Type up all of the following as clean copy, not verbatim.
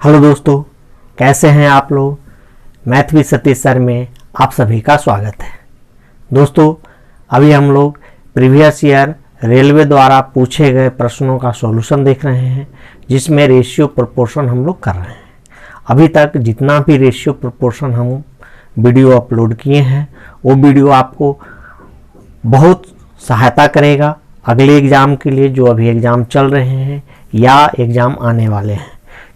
Hello दोस्तों, कैसे हैं आप लोग। मैथ विद सतीश सर में आप सभी का स्वागत है। दोस्तों, अभी हम लोग प्रीवियस ईयर रेलवे द्वारा पूछे गए प्रश्नों का सॉल्यूशन देख रहे हैं, जिसमें रेशियो प्रोपोर्शन हम लोग कर रहे हैं। अभी तक जितना भी रेशियो प्रोपोर्शन हम वीडियो अपलोड किए हैं, वो वीडियो आपको बहुत सहायता करेगा अगले एग्ज़ाम के लिए, जो अभी एग्ज़ाम चल रहे हैं या एग्ज़ाम आने वाले हैं।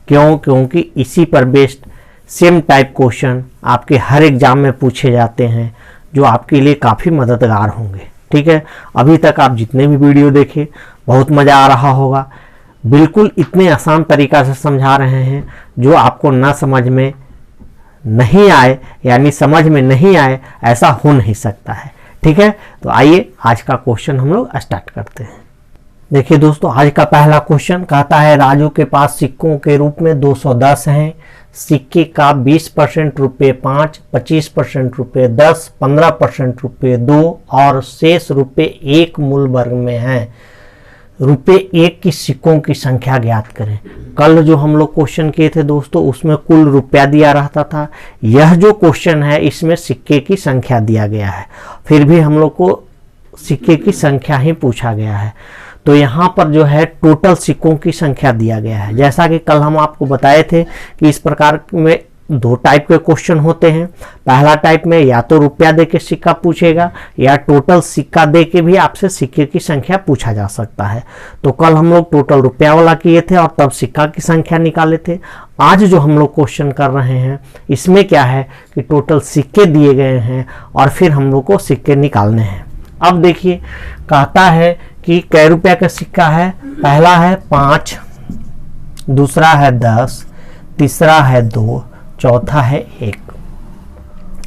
क्योंकि इसी पर बेस्ड सेम टाइप क्वेश्चन आपके हर एग्ज़ाम में पूछे जाते हैं, जो आपके लिए काफ़ी मददगार होंगे। ठीक है, अभी तक आप जितने भी वीडियो देखे बहुत मज़ा आ रहा होगा। बिल्कुल इतने आसान तरीक़ा से समझा रहे हैं जो आपको ना समझ में नहीं आए, यानी समझ में नहीं आए ऐसा हो नहीं सकता है। ठीक है, तो आइए आज का क्वेश्चन हम लोग स्टार्ट करते हैं। देखिए दोस्तों, आज का पहला क्वेश्चन कहता है राजू के पास सिक्कों के रूप में 210 हैं। सिक्के का 20% रुपये 5, 25% रुपये 10, 15% रुपये 2 और शेष रुपये 1 मूल वर्ग में हैं। रुपये 1 की सिक्कों की संख्या ज्ञात करें। कल जो हम लोग क्वेश्चन किए थे दोस्तों, उसमें कुल रुपया दिया रहता था। यह जो क्वेश्चन है इसमें सिक्के की संख्या दिया गया है, फिर भी हम लोग को सिक्के की संख्या ही पूछा गया है। तो यहाँ पर जो है टोटल सिक्कों की संख्या दिया गया है। जैसा कि कल हम आपको बताए थे कि इस प्रकार में दो टाइप के क्वेश्चन होते हैं। पहला टाइप में या तो रुपया दे के सिक्का पूछेगा, या टोटल सिक्का दे के भी आपसे सिक्के की संख्या पूछा जा सकता है। तो कल हम लोग टोटल रुपया वाला किए थे और तब सिक्का की संख्या निकाले थे। आज जो हम लोग क्वेश्चन कर रहे हैं इसमें क्या है कि टोटल सिक्के दिए गए हैं और फिर हम लोग को सिक्के निकालने हैं। अब देखिए, कहता है कि कै रुपया का सिक्का है। पहला है 5, दूसरा है 10, तीसरा है 2, चौथा है 1।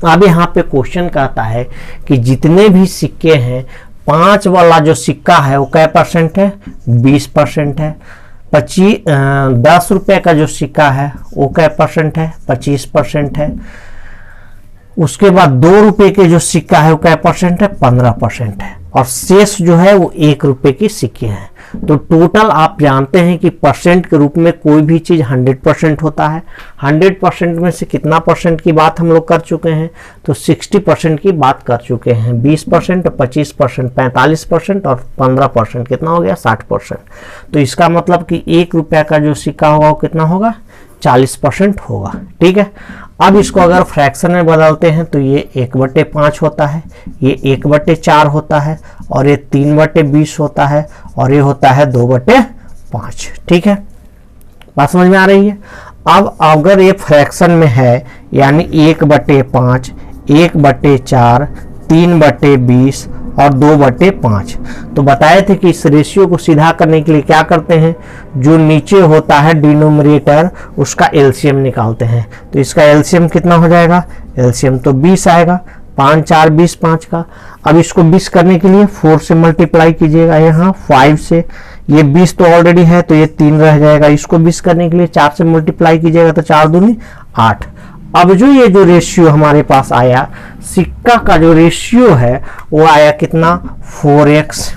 अब यहाँ पे क्वेश्चन कहता है कि जितने भी सिक्के हैं, 5 वाला जो सिक्का है वो कै परसेंट है, 20% है। 10 रुपये का जो सिक्का है वो कै परसेंट है, 25% है। उसके बाद 2 रुपये के जो सिक्का है वो कै परसेंट है, 15% है। और शेष जो है वो 1 रुपये की सिक्के हैं। तो टोटल आप जानते हैं कि परसेंट के रूप में कोई भी चीज़ 100% होता है। 100% में से कितना परसेंट की बात हम लोग कर चुके हैं, तो 60% की बात कर चुके हैं। 20%, 25%, 45% और 15% कितना हो गया, 60%। तो इसका मतलब कि 1 रुपया का जो सिक्का होगा वो कितना होगा, 40% होगा। ठीक है, अब इसको अगर फ्रैक्शन में बदलते हैं तो ये 1/5 होता है, ये 1/4 होता है, और ये 3/20 होता है, और ये होता है 2/5। ठीक है, बात समझ में आ रही है। अब अगर ये फ्रैक्शन में है, यानी 1/5, 1/4, 3/20 और 2/5, तो बताए थे कि इस रेशियो को सीधा करने के लिए क्या करते हैं, जो नीचे होता है डिनोमिनेटर उसका एलसीएम निकालते हैं। तो इसका एलसीएम कितना हो जाएगा, एलसीएम तो 20 आएगा। 5 4 20, 5 का। अब इसको 20 करने के लिए 4 से मल्टीप्लाई कीजिएगा, यहाँ 5 से। ये 20 तो ऑलरेडी है तो ये 3 रह जाएगा। इसको 20 करने के लिए 4 से मल्टीप्लाई कीजिएगा तो 4 दूनी 8। अब जो ये जो रेशियो हमारे पास आया, सिक्का का जो रेशियो है वो आया कितना, 4x,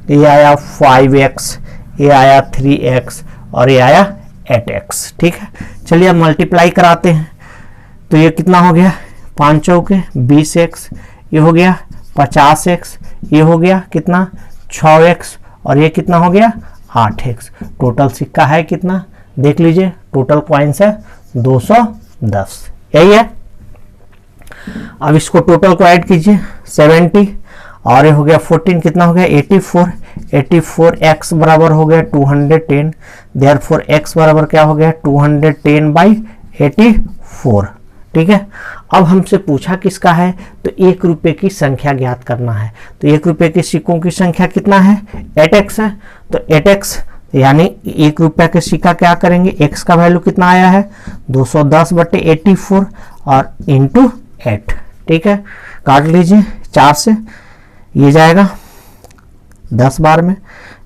ये आया 5x, ये आया 3x और ये आया 8x। ठीक है, चलिए अब मल्टीप्लाई कराते हैं। तो ये कितना हो गया, 5 चौके 20x, ये हो गया 50x, ये हो गया कितना 6x, और ये कितना हो गया 8x। टोटल सिक्का है कितना, देख लीजिए, टोटल कॉइन्स है 210। यही है। अब इसको टोटल को ऐड कीजिए, 70 और ये हो गया 14, कितना हो गया 84। 84x बराबर हो गया 210, देयरफॉर x बराबर क्या हो गया 210/84। ठीक है, अब हमसे पूछा किसका है, तो 1 रुपये की संख्या ज्ञात करना है। तो 1 रुपये के सिक्कों की संख्या कितना है, 8x है। तो 8x यानी 1 रुपया के सिक्का क्या करेंगे, x का वैल्यू कितना आया है 210/84 और इंटू 8। ठीक है, काट लीजिए 4 से, ये जाएगा 10 बार में,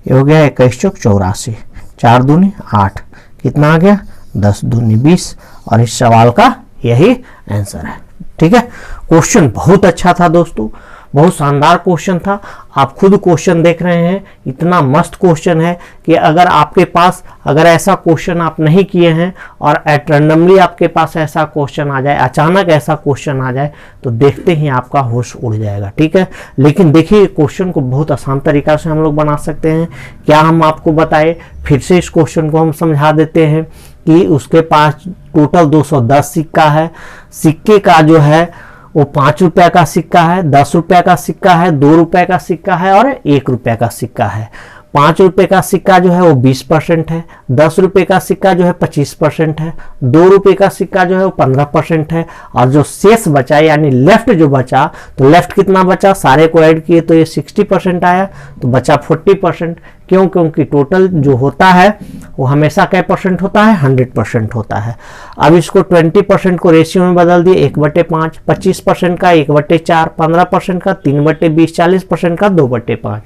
ये हो गया 21 चौक 84, 4 दूनी 8, कितना आ गया 10 दूनी 20। और इस सवाल का यही आंसर है। ठीक है, क्वेश्चन बहुत अच्छा था दोस्तों, बहुत शानदार क्वेश्चन था। आप खुद क्वेश्चन देख रहे हैं, इतना मस्त क्वेश्चन है कि अगर आपके पास अगर ऐसा क्वेश्चन आप नहीं किए हैं और एट रैंडमली आपके पास ऐसा क्वेश्चन आ जाए, अचानक ऐसा क्वेश्चन आ जाए, तो देखते ही आपका होश उड़ जाएगा। ठीक है, लेकिन देखिए क्वेश्चन को बहुत आसान तरीका से हम लोग बना सकते हैं। क्या हम आपको बताए, फिर से इस क्वेश्चन को हम समझा देते हैं कि उसके पास टोटल 210 सिक्का है। सिक्के का जो है वो 5 रुपए का सिक्का है, 10 रुपए का सिक्का है, 2 रुपए का सिक्का है और 1 रुपए का सिक्का है। 5 रुपए का सिक्का जो है वो 20% है, 10 रुपए का सिक्का जो है 25% है, 2 रुपए का सिक्का जो है वो 15% है, और जो शेष बचा यानी लेफ्ट जो बचा, तो लेफ्ट कितना बचा, सारे को ऐड किए तो ये 60% आया, तो बचा 40%। क्यों? क्योंकि टोटल जो होता है वो हमेशा क्या परसेंट होता है, 100% होता है। अब इसको 20% को रेशियो में बदल दिए 1/5, 25% का 1/4, 15% का 3/20, 40% का 2/5।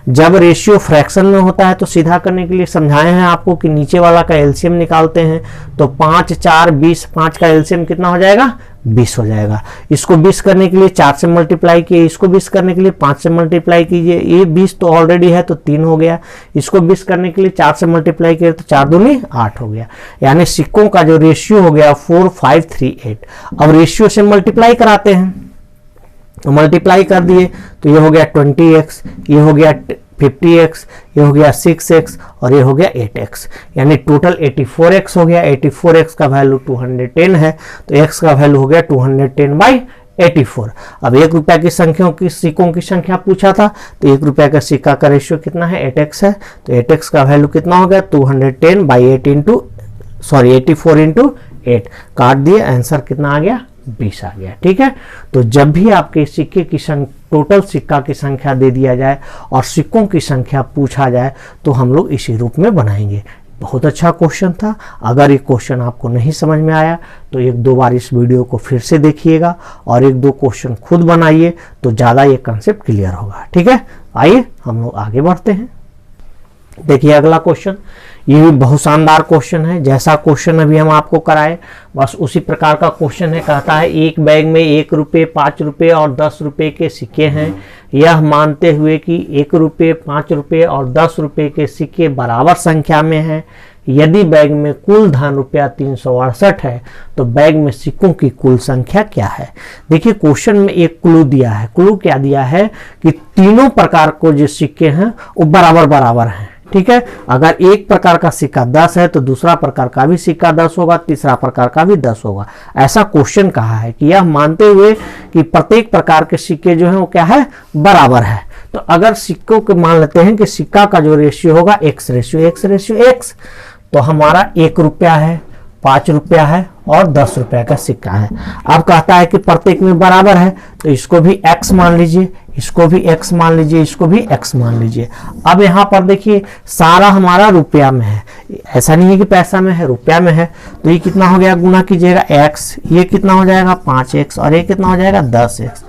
जब रेशियो फ्रैक्शन में होता है तो सीधा करने के लिए समझाए हैं आपको कि नीचे वाला का एलसीएम निकालते हैं, तो 5 4 20, 5 का एलसीएम कितना हो जाएगा, 20 हो जाएगा। इसको 20 करने के लिए 4 से मल्टीप्लाई किए, इसको 20 करने के लिए 5 से मल्टीप्लाई कीजिए, ये 20 तो ऑलरेडी है तो 3 हो गया। इसको 20 करने के लिए 4 से मल्टीप्लाई किए तो 4 दूनी 8 हो गया। यानी सिक्कों का जो रेशियो हो गया 4538। अब रेशियो से मल्टीप्लाई कराते हैं, तो मल्टीप्लाई कर दिए तो ये हो गया 20x, ये हो गया 50x, ये हो गया 6x और ये हो गया 8x, यानी टोटल 84x हो गया। 84x का वैल्यू 210 है, तो x का वैल्यू हो गया 210/84। अब 1 रुपए की संख्याओं की सिक्कों की संख्या पूछा था, तो 1 रुपए का सिक्का का रेशियो कितना है, 8x है, तो 8x का वैल्यू कितना हो गया, 84 इंटू 8 काट दिए, आंसर कितना आ गया, 20 आ गया। ठीक है, तो जब भी आपके सिक्के की टोटल सिक्का की संख्या दे दिया जाए और सिक्कों की संख्या पूछा जाए तो हम लोग इसी रूप में बनाएंगे। बहुत अच्छा क्वेश्चन था। अगर ये क्वेश्चन आपको नहीं समझ में आया तो 1-2 बार इस वीडियो को फिर से देखिएगा और 1-2 क्वेश्चन खुद बनाइए, तो ज़्यादा ये कंसेप्ट क्लियर होगा। ठीक है, आइए हम लोग आगे बढ़ते हैं। देखिए अगला क्वेश्चन, ये भी बहुत शानदार क्वेश्चन है। जैसा क्वेश्चन अभी हम आपको कराए बस उसी प्रकार का क्वेश्चन है। कहता है एक बैग में 1 रुपये, 5 रुपये और 10 रुपये के सिक्के हैं। यह मानते हुए कि 1 रुपये, 5 रुपये और 10 रुपये के सिक्के बराबर संख्या में हैं। यदि बैग में कुल धन रुपया 368 है तो बैग में सिक्कों की कुल संख्या क्या है। देखिए क्वेश्चन में एक क्लू दिया है। क्लू क्या दिया है कि तीनों प्रकार को जो सिक्के हैं वो बराबर बराबर हैं। ठीक है, अगर एक प्रकार का सिक्का 10 है तो दूसरा प्रकार का भी सिक्का 10 होगा, तीसरा प्रकार का भी 10 होगा। ऐसा क्वेश्चन कहा है कि यह मानते हुए कि प्रत्येक प्रकार के सिक्के जो हैं वो क्या है, बराबर है। तो अगर सिक्कों के मान लेते हैं कि सिक्का का जो रेशियो होगा x, तो हमारा 1 रुपया है, 5 रुपया है और 10 रुपया का सिक्का है। अब कहता है कि प्रत्येक में बराबर है, तो इसको भी x मान लीजिए, इसको भी x मान लीजिए, इसको भी x मान लीजिए। अब यहाँ पर देखिए सारा हमारा रुपया में है, ऐसा नहीं है कि पैसा में है, रुपया में है। तो ये कितना हो गया, गुना कीजिएगा x, ये कितना हो जाएगा 5x और ये कितना हो जाएगा 10x।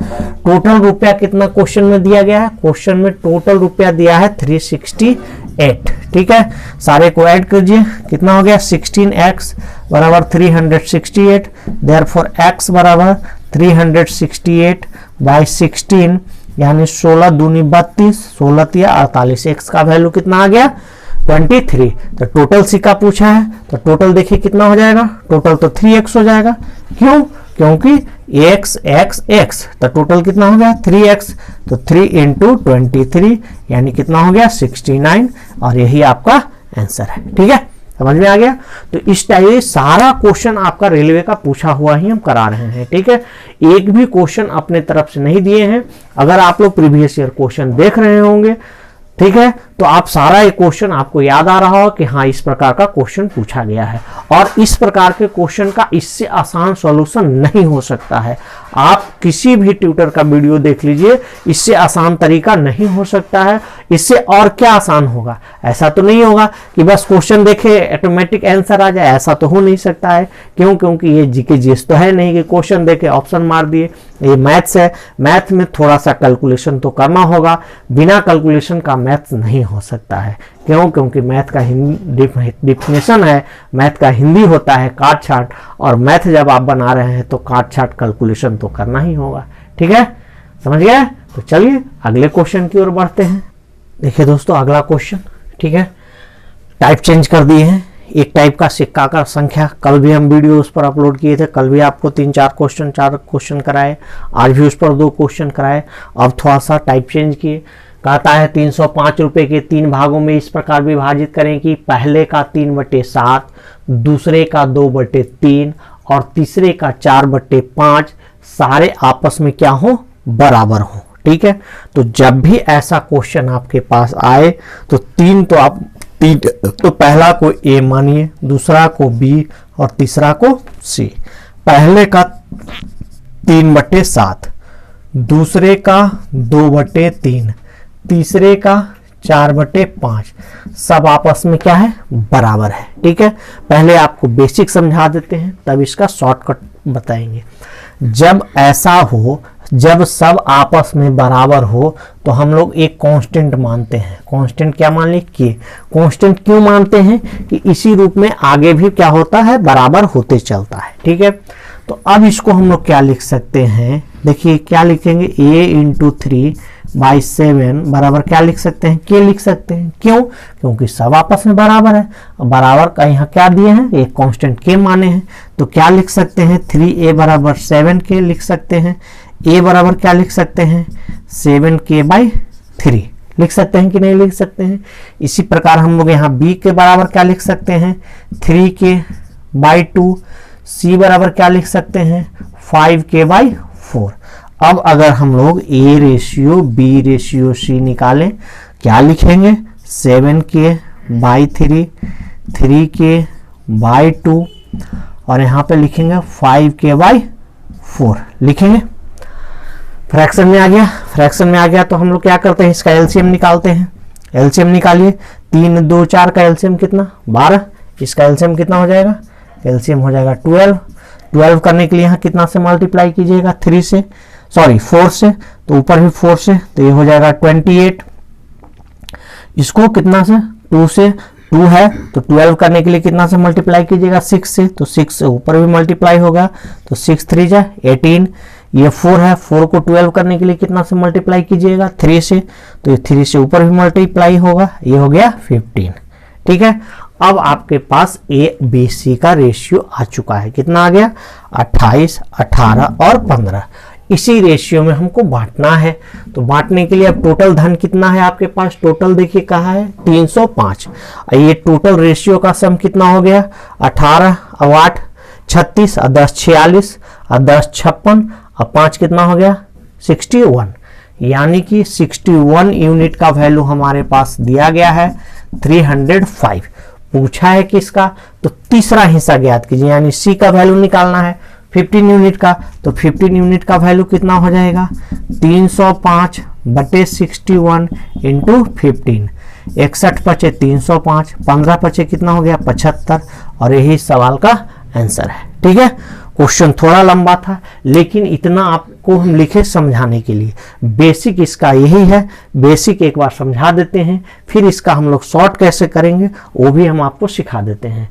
टोटल रुपया कितना क्वेश्चन में दिया गया है, क्वेश्चन में टोटल रुपया दिया है 368। ठीक है, सारे को ऐड कीजिए, कितना हो गया 16x बराबर 368। देयरफॉर x बराबर 368/16 यानी 16 दूनी 32, 16 तिया 48। x का वैल्यू कितना आ गया 23। तो टोटल सिक्का पूछा है तो टोटल देखिए कितना हो जाएगा, टोटल तो 3x हो जाएगा। क्यों? क्योंकि x x x, तो टोटल कितना हो गया 3x, तो 3 इंटू 23 यानी कितना हो गया 69 और यही आपका आंसर है। ठीक है, समझ में आ गया। तो इस टाइप सारा क्वेश्चन आपका रेलवे का पूछा हुआ ही हम करा रहे हैं। ठीक है, एक भी क्वेश्चन अपने तरफ से नहीं दिए हैं। अगर आप लोग प्रीवियस ईयर क्वेश्चन देख रहे होंगे, ठीक है, तो आप सारा ये क्वेश्चन आपको याद आ रहा हो कि हाँ इस प्रकार का क्वेश्चन पूछा गया है और इस प्रकार के क्वेश्चन का इससे आसान सॉल्यूशन नहीं हो सकता है। आप किसी भी ट्यूटर का वीडियो देख लीजिए, इससे आसान तरीका नहीं हो सकता है। इससे और क्या आसान होगा, ऐसा तो नहीं होगा कि बस क्वेश्चन देखे ऑटोमेटिक आंसर आ जाए, ऐसा तो हो नहीं सकता है। क्यों? क्योंकि ये जीके जीएस तो है नहीं कि क्वेश्चन देखे ऑप्शन मार दिए। ये मैथ्स है, मैथ में थोड़ा सा कैलकुलेशन तो करना होगा, बिना कैलकुलेशन का मैथ्स नहीं हो सकता है। क्यों? क्योंकि मैथ का हिंदी डिफिनेशन है, मैथ का हिंदी होता है काट छाट, और मैथ जब आप बना रहे हैं तो काट छाट कैलकुलेशन तो करना ही होगा। ठीक है, समझ गए? तो चलिए अगले क्वेश्चन की ओर बढ़ते हैं। देखिए दोस्तों अगला क्वेश्चन, ठीक है, टाइप चेंज कर दिए हैं। एक टाइप का सिक्का का संख्या, कल भी हम वीडियो उस पर अपलोड किए थे, कल भी आपको 4 क्वेश्चन कराए, आज भी उस पर 2 क्वेश्चन कराए। अब थोड़ा सा टाइप चेंज किए। कहता है 305 रुपये के 3 भागों में इस प्रकार विभाजित करें कि पहले का 3/7, दूसरे का 2/3 और तीसरे का 4/5 सारे आपस में क्या हो, बराबर हो। ठीक है, तो जब भी ऐसा क्वेश्चन आपके पास आए तो तो पहला को ए मानिए, दूसरा को बी और तीसरा को सी। पहले का 3/7, दूसरे का 2/3, तीसरे का 4/5, सब आपस में क्या है, बराबर है। ठीक है, पहले आपको बेसिक समझा देते हैं, तब इसका शॉर्टकट बताएंगे। जब ऐसा हो, जब सब आपस में बराबर हो, तो हम लोग एक कांस्टेंट मानते हैं। कांस्टेंट क्या मान ली, के। कांस्टेंट क्यों मानते हैं कि इसी रूप में आगे भी क्या होता है, बराबर होते चलता है। ठीक है, तो अब इसको हम लोग क्या लिख सकते हैं, देखिए क्या लिखेंगे, a × 3/7 बराबर क्या लिख सकते हैं, के लिख सकते हैं। क्यों, क्योंकि सब आपस में बराबर है। बराबर का यहाँ क्या दिए हैं, एक कांस्टेंट के माने हैं, तो क्या लिख सकते हैं, 3a बराबर 7k लिख सकते हैं। a बराबर क्या लिख सकते हैं, 7k/3 लिख सकते हैं कि नहीं लिख सकते हैं। इसी प्रकार हम लोग यहाँ b के बराबर क्या लिख सकते हैं, 3k/2। c बराबर क्या लिख सकते हैं, 5k/4। अब अगर हम लोग a ratio b ratio c निकालें, क्या लिखेंगे, 7k/3, 3k/2 और यहाँ पे लिखेंगे 5k/4 लिखेंगे। फ्रैक्शन में आ गया, फ्रैक्शन में आ गया तो हम लोग क्या करते हैं, इसका एलसीएम निकालते हैं। एलसीएम निकालिए, 3 2 4 का एलसीएम कितना, 12। इसका एलसीएम कितना हो जाएगा, एलसीएम हो जाएगा 12। 12 करने के लिए यहाँ कितना से मल्टीप्लाई कीजिएगा, 4 से, तो ऊपर भी 4 से, तो ये हो जाएगा 28। इसको कितना से, 2 से, 2 है तो 12 करने के लिए कितना से मल्टीप्लाई कीजिएगा, 6 से, तो 6 से ऊपर भी मल्टीप्लाई होगा, तो 6 3 जा 18। ये 4 है, 4 को 12 करने के लिए कितना से मल्टीप्लाई कीजिएगा, 3 से, तो ये 3 से ऊपर भी मल्टीप्लाई होगा, ये हो गया 15। ठीक है, अब आपके पास ए बी सी का रेशियो आ चुका है। कितना आ गया, 28, 18 और 15। इसी रेशियो में हमको बांटना है, तो बांटने के लिए अब टोटल धन कितना है आपके पास, टोटल देखिए कहा है 305। ये टोटल रेशियो का सम कितना हो गया, 18 और 8 36 और 10 46 और 10 56 और 5 कितना हो गया, 61। यानी कि 61 यूनिट का वैल्यू हमारे पास दिया गया है 305। पूछा है किसका, तो तीसरा हिस्सा ज्ञात कीजिए, यानी सी का वैल्यू निकालना है 15 यूनिट का। तो 15 यूनिट का वैल्यू कितना हो जाएगा, 305/61 × 15। 61 पचे 305, 15 पचे कितना हो गया, 75। और यही सवाल का आंसर है। ठीक है, क्वेश्चन थोड़ा लंबा था, लेकिन इतना आपको हम लिखे समझाने के लिए। बेसिक इसका यही है, बेसिक एक बार समझा देते हैं, फिर इसका हम लोग शॉर्ट कैसे करेंगे वो भी हम आपको सिखा देते हैं।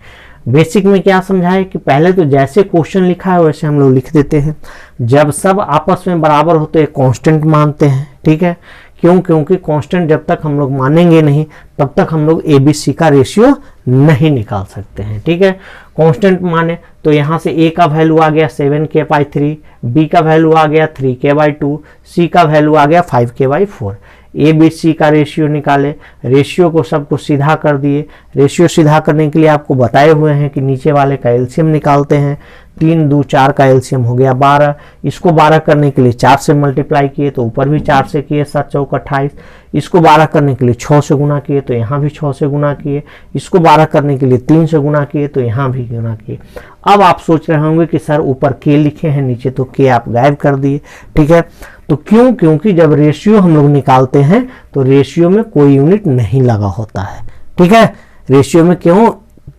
बेसिक में क्या समझाए कि पहले तो जैसे क्वेश्चन लिखा है वैसे हम लोग लिख देते हैं। जब सब आपस में बराबर हो तो एक कांस्टेंट मानते हैं। ठीक है, क्यों, क्योंकि कांस्टेंट जब तक हम लोग मानेंगे नहीं तब तक हम लोग ABC का रेशियो नहीं निकाल सकते हैं। ठीक है, कांस्टेंट माने तो यहाँ से A का वैल्यू आ गया 7k/3, B का वैल्यू आ गया 3k/2, C का वैल्यू आ गया 5k/4। ABC का रेशियो निकाले, रेशियो को सबको सीधा कर दिए। रेशियो सीधा करने के लिए आपको बताए हुए हैं कि नीचे वाले का एलसीएम निकालते हैं। 3 2 4 का एलसीएम हो गया 12। इसको 12 करने के लिए 4 से मल्टीप्लाई किए तो ऊपर भी 4 से किए, 7 चौक 28। इसको 12 करने के लिए 6 से गुना किए तो यहाँ भी 6 से गुना किए। इसको 12 करने के लिए 3 से गुना किए तो यहाँ भी गुना किए। अब आप सोच रहे होंगे कि सर ऊपर के लिखे हैं, नीचे तो के आप गायब कर दिए। ठीक है, तो क्यों, क्योंकि जब रेशियो हम लोग निकालते हैं तो रेशियो में कोई यूनिट नहीं लगा होता है। ठीक है, रेशियो में क्यों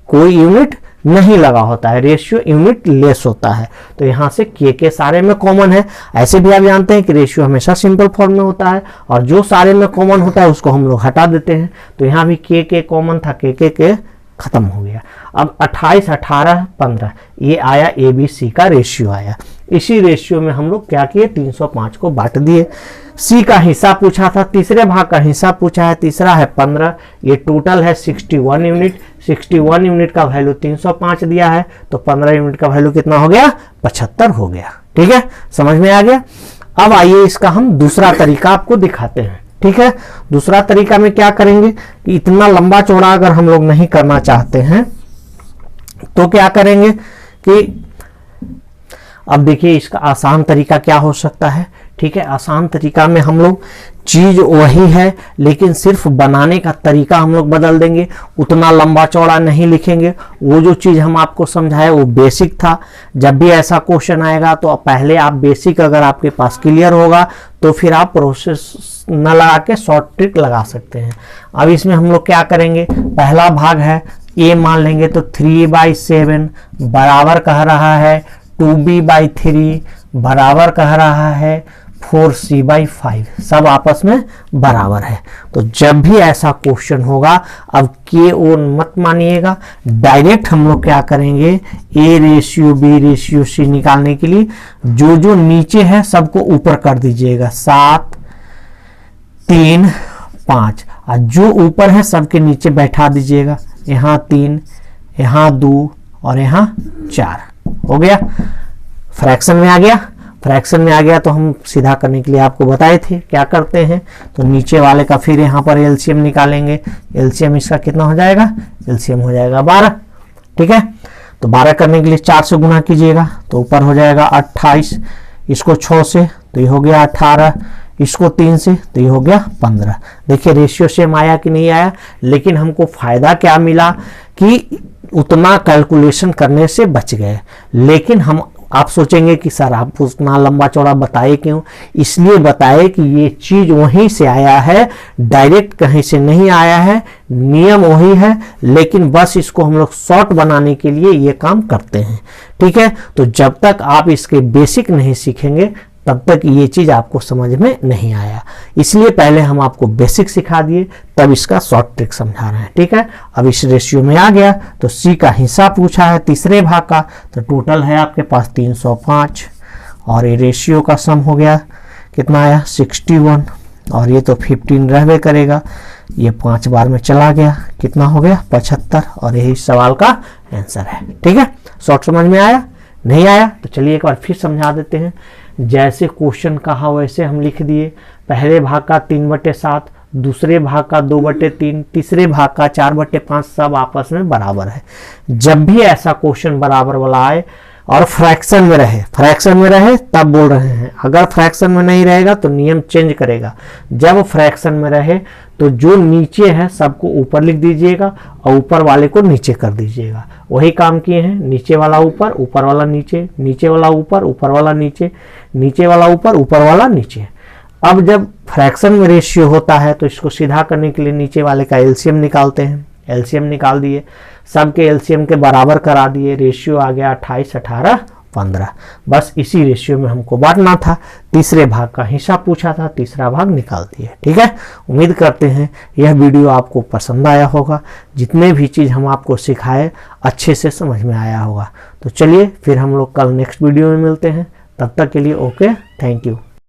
कोई यूनिट नहीं लगा होता है, रेशियो यूनिट लेस होता है। तो यहाँ से के सारे में कॉमन है। ऐसे भी आप जानते हैं कि रेशियो हमेशा सिंपल फॉर्म में होता है और जो सारे में कॉमन होता है उसको हम लोग हटा देते हैं। तो यहाँ भी के कॉमन था, के खत्म हो गया। अब 28, 18, 15 ये आया ABC का रेशियो आया। इसी रेशियो में हम लोग क्या किए, 305 को बांट दिए। C का हिस्सा पूछा था, तीसरे भाग का हिस्सा पूछा है, तीसरा है 15, ये टोटल है 61 यूनिट। 61 यूनिट का वैल्यू 305 दिया है, तो 15 यूनिट का वैल्यू कितना हो गया, 75 हो गया। ठीक है, समझ में आ गया। अब आइए इसका हम दूसरा तरीका आपको दिखाते हैं। ठीक है, दूसरा तरीका में क्या करेंगे कि इतना लंबा चौड़ा अगर हम लोग नहीं करना चाहते हैं तो क्या करेंगे कि अब देखिए इसका आसान तरीका क्या हो सकता है। ठीक है, आसान तरीका में हम लोग चीज वही है लेकिन सिर्फ बनाने का तरीका हम लोग बदल देंगे, उतना लंबा चौड़ा नहीं लिखेंगे। वो जो चीज हम आपको समझाए वो बेसिक था। जब भी ऐसा क्वेश्चन आएगा तो पहले आप बेसिक अगर आपके पास क्लियर होगा तो फिर आप प्रोसेस न लगा के शॉर्ट ट्रिक लगा सकते हैं। अब इसमें हम लोग क्या करेंगे, पहला भाग है a मान लेंगे तो 3/7 बराबर कह रहा है 2b/3 बराबर कह रहा है 4c/5, सब आपस में बराबर है। तो जब भी ऐसा क्वेश्चन होगा, अब के ओ मत मानिएगा, डायरेक्ट हम लोग क्या करेंगे, A/B/C निकालने के लिए जो जो नीचे है सबको ऊपर कर दीजिएगा, 7, 3, 5, और जो ऊपर है सबके नीचे बैठा दीजिएगा। यहाँ 3, यहाँ 2 और यहाँ 4 हो गया। फ्रैक्शन में आ गया। फ्रैक्शन में आ गया तो हम सीधा करने के लिए आपको बताए थे क्या करते हैं, तो नीचे वाले का फिर यहाँ पर एलसीएम निकालेंगे। एलसीएम इसका कितना हो जाएगा, एलसीएम हो जाएगा 12। ठीक है, तो 12 करने के लिए 4 से गुना कीजिएगा तो ऊपर हो जाएगा 28, इसको 6 से तो ये हो गया 18, इसको 3 से तो ये हो गया 15। देखिए रेशियो सेम आया कि नहीं आया, लेकिन हमको फायदा क्या मिला कि उतना कैलकुलेशन करने से बच गए। लेकिन हम आप सोचेंगे कि सर आप उतना लंबा चौड़ा बताए क्यों, इसलिए बताए कि ये चीज वहीं से आया है, डायरेक्ट कहीं से नहीं आया है, नियम वही है, लेकिन बस इसको हम लोग शॉर्ट बनाने के लिए ये काम करते हैं। ठीक है, तो जब तक आप इसके बेसिक नहीं सीखेंगे तब तक ये चीज आपको समझ में नहीं आया, इसलिए पहले हम आपको बेसिक सिखा दिए, तब इसका शॉर्ट ट्रिक समझा रहे हैं। ठीक है, अब इस रेशियो में आ गया तो सी का हिस्सा पूछा है तीसरे भाग का, तो टोटल है आपके पास 305 और ये रेशियो का सम हो गया कितना आया 61, और ये तो 15 रहबे करेगा, ये 5 बार में चला गया, कितना हो गया 75, और यही सवाल का आंसर है। ठीक है, शॉर्ट समझ में आया, नहीं आया तो चलिए एक बार फिर समझा देते हैं। जैसे क्वेश्चन कहा वैसे हम लिख दिए, पहले भाग का 3/7, दूसरे भाग का 2/3, तीसरे भाग का 4/5, सब आपस में बराबर है। जब भी ऐसा क्वेश्चन बराबर वाला आए और फ्रैक्शन में रहे तब बोल रहे हैं, अगर फ्रैक्शन में नहीं रहेगा तो नियम चेंज करेगा। जब फ्रैक्शन में रहे तो जो नीचे है सबको ऊपर लिख दीजिएगा और ऊपर वाले को नीचे कर दीजिएगा। वही काम किए हैं, नीचे वाला ऊपर, ऊपर वाला नीचे, नीचे वाला ऊपर, ऊपर वाला नीचे, नीचे वाला ऊपर, ऊपर वाला नीचे। अब जब फ्रैक्शन में रेशियो होता है तो इसको सीधा करने के लिए नीचे वाले का एलसीएम निकालते हैं। एलसीएम निकाल दिए, सबके एलसीएम के बराबर करा दिए, रेशियो आ गया 28, 18, 15। बस इसी रेशियो में हमको बांटना था, तीसरे भाग का हिस्सा पूछा था, तीसरा भाग निकाल दिए। ठीक है, उम्मीद करते हैं यह वीडियो आपको पसंद आया होगा, जितने भी चीज़ हम आपको सिखाए अच्छे से समझ में आया होगा। तो चलिए फिर हम लोग कल नेक्स्ट वीडियो में मिलते हैं, तब तक के लिए ओके, थैंक यू।